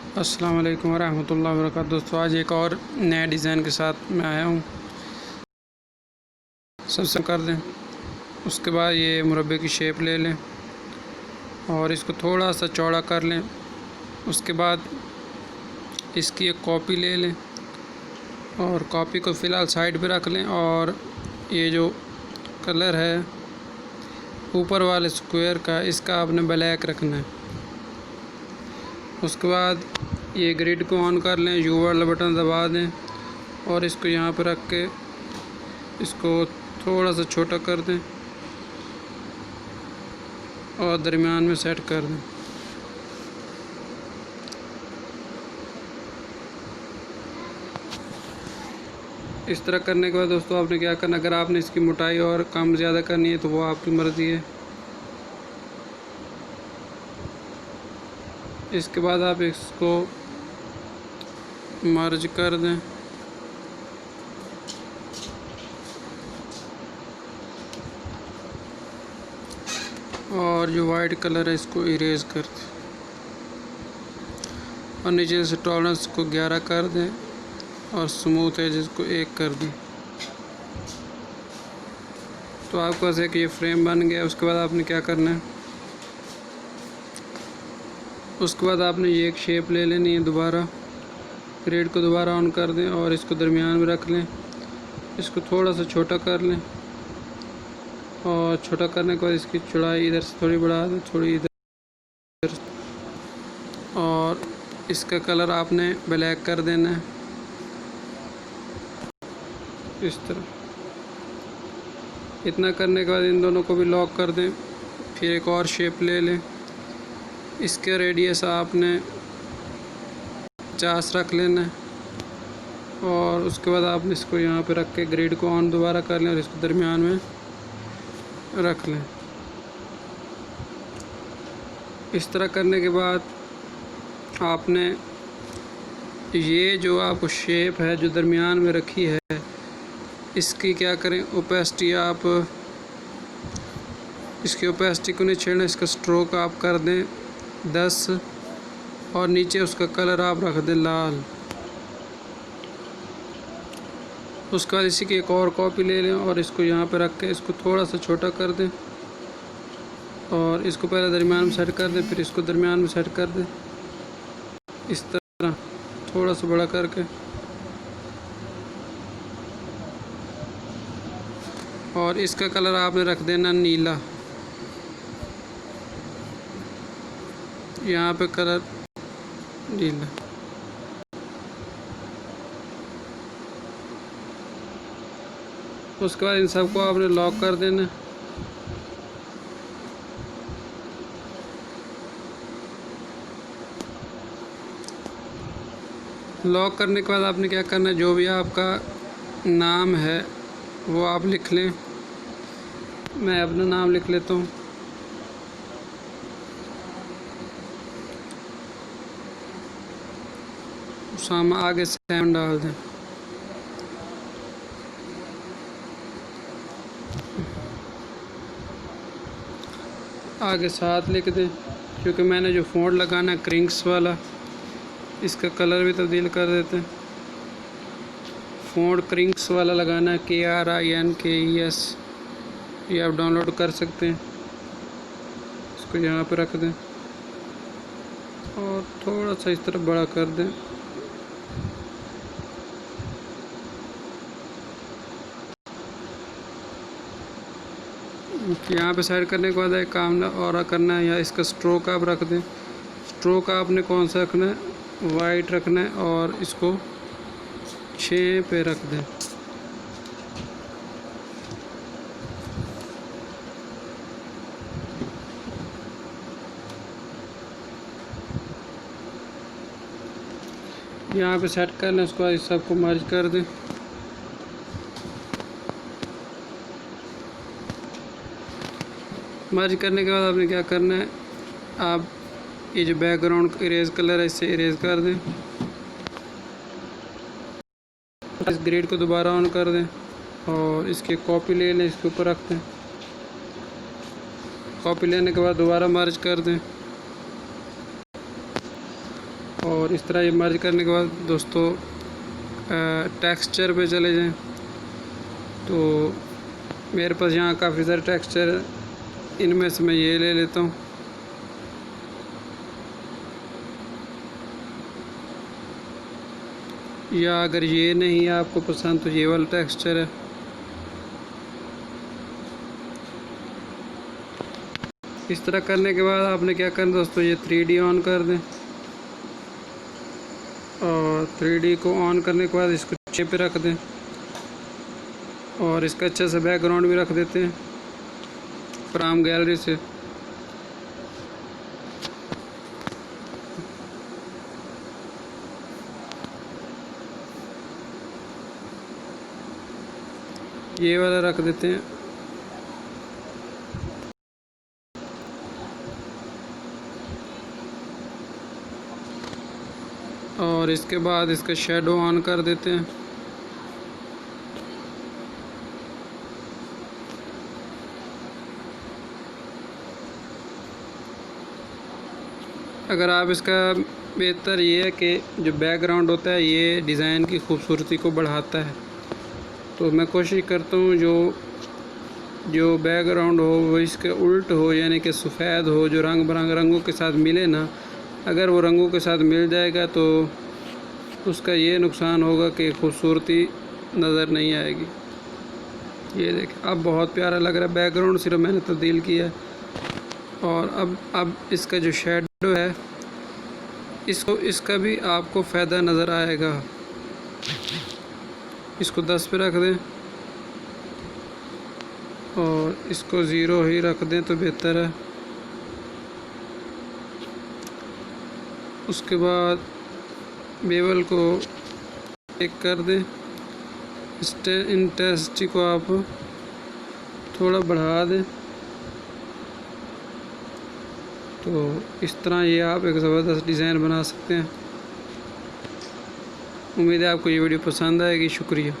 अस्सलाम वालेकुम वरहमतुल्लाहि वबरकातुहू। दोस्तों, आज एक और नए डिज़ाइन के साथ मैं आया हूँ। सबसे कर दें, उसके बाद ये मुरब्बे की शेप ले लें और इसको थोड़ा सा चौड़ा कर लें। उसके बाद इसकी एक कॉपी ले लें और कॉपी को फ़िलहाल साइड पे रख लें। और ये जो कलर है ऊपर वाले स्क्वायर का, इसका आपने ब्लैक रखना है। उसके बाद ये ग्रिड को ऑन कर लें, यू वाला बटन दबा दें और इसको यहाँ पर रख के इसको थोड़ा सा छोटा कर दें और दरमियान में सेट कर दें। इस तरह करने के बाद दोस्तों आपने क्या करना, अगर आपने इसकी मोटाई और कम ज़्यादा करनी है तो वो आपकी मर्ज़ी है। इसके बाद आप इसको मर्ज कर दें और जो वाइट कलर है इसको इरेज कर दें और नीचे से टॉलरेंस को 11 कर दें और स्मूथ एजेस को 1 कर दें। तो आपके पास एक ये फ्रेम बन गया। उसके बाद आपने क्या करना है, उसके बाद आपने ये एक शेप ले लेनी है। दोबारा ग्रिड को दोबारा ऑन कर दें और इसको दरमियान में रख लें। इसको थोड़ा सा छोटा कर लें और छोटा करने के बाद इसकी चौड़ाई इधर से थोड़ी बढ़ा दें, थोड़ी इधर, और इसका कलर आपने ब्लैक कर देना है इस तरह। इतना करने के बाद इन दोनों को भी लॉक कर दें। फिर एक और शेप ले लें। इसके रेडियस आपने 50 रख लेना है और उसके बाद आपने इसको यहाँ पे रख के ग्रिड को ऑन दोबारा कर लें और इसको दरमियान में रख लें। इस तरह करने के बाद आपने ये जो आपको शेप है जो दरमियान में रखी है, इसकी क्या करें, ओपेसिटी आप इसकी ओपेसिटी को नहीं छेड़ना। इसका स्ट्रोक आप कर दें 10 और नीचे उसका कलर आप रख दें लाल। उसके बाद इसी की एक और कॉपी ले लें और इसको यहाँ पे रख के इसको थोड़ा सा छोटा कर दें और इसको पहले दरमियान में सेट कर दें, फिर इसको दरमियान में सेट कर दें इस तरह थोड़ा सा बड़ा करके। और इसका कलर आपने रख देना नीला। यहाँ पे कलर नीला। उसके बाद इन सबको आपने लॉक कर देना। लॉक करने के बाद आपने क्या करना है, जो भी आपका नाम है वो आप लिख लें। मैं अपना नाम लिख लेता हूँ। उसामा, आगे 7 डाल दें। आगे 7 लिख दें, क्योंकि मैंने जो फ़ॉन्ट लगाना है क्रिंक्स वाला, इसका कलर भी तब्दील कर देते हैं। फ़ॉन्ट क्रिंक्स वाला लगाना है, KRINKES। ये आप डाउनलोड कर सकते हैं। इसको यहाँ पे रख दें और थोड़ा सा इस तरफ बड़ा कर दें। यहाँ पे साइड करने के बाद एक काम और करना है, या इसका स्ट्रोक आप रख दें। स्ट्रोक आपने कौन सा रखना है, वाइट रखना है और इसको 6 पे रख दें। यहाँ पे सेट कर लें। उसके बाद इस सबको मर्ज कर दें। मर्ज करने के बाद आपने क्या करना है, आप ये जो बैकग्राउंड इरेज कलर है इससे इरेज कर दें। इस ग्रिड को दोबारा ऑन कर दें और इसकी कॉपी ले लें, इसके ऊपर रख दें। कॉपी लेने के बाद दोबारा मर्ज कर दें और इस तरह ये मर्ज करने के बाद दोस्तों टेक्सचर पे चले जाएं। तो मेरे पास यहाँ काफ़ी सारे टेक्सचर, इनमें से मैं ये ले लेता हूँ। या अगर ये नहीं है आपको पसंद तो ये वाला टेक्सचर है। इस तरह करने के बाद आपने क्या करना दोस्तों, ये 3D ऑन कर दें और 3D को ऑन करने के बाद इसको नीचे पे रख दें और इसका अच्छा सा बैकग्राउंड भी रख देते हैं फ्रॉम गैलरी से। ये वाला रख देते हैं। और इसके बाद इसका शेडो ऑन कर देते हैं। अगर आप इसका बेहतर ये है कि जो बैकग्राउंड होता है ये डिज़ाइन की खूबसूरती को बढ़ाता है, तो मैं कोशिश करता हूँ जो बैकग्राउंड हो वो इसके उल्ट हो, यानी कि सफ़ेद हो, जो रंग बिरंगे रंगों के साथ मिले ना। अगर वो रंगों के साथ मिल जाएगा तो उसका ये नुकसान होगा कि खूबसूरती नज़र नहीं आएगी। ये देखें अब बहुत प्यारा लग रहा है, बैकग्राउंड सिर्फ मैंने तब्दील किया है। और अब इसका जो शेडो है इसका भी आपको फ़ायदा नज़र आएगा। इसको 10 पे रख दें और इसको 0 ही रख दें तो बेहतर है। उसके बाद बेवल को चेक कर दें, इंटेंसिटी को आप थोड़ा बढ़ा दें। तो इस तरह ये आप एक ज़बरदस्त डिज़ाइन बना सकते हैं। उम्मीद है आपको ये वीडियो पसंद आएगी। शुक्रिया।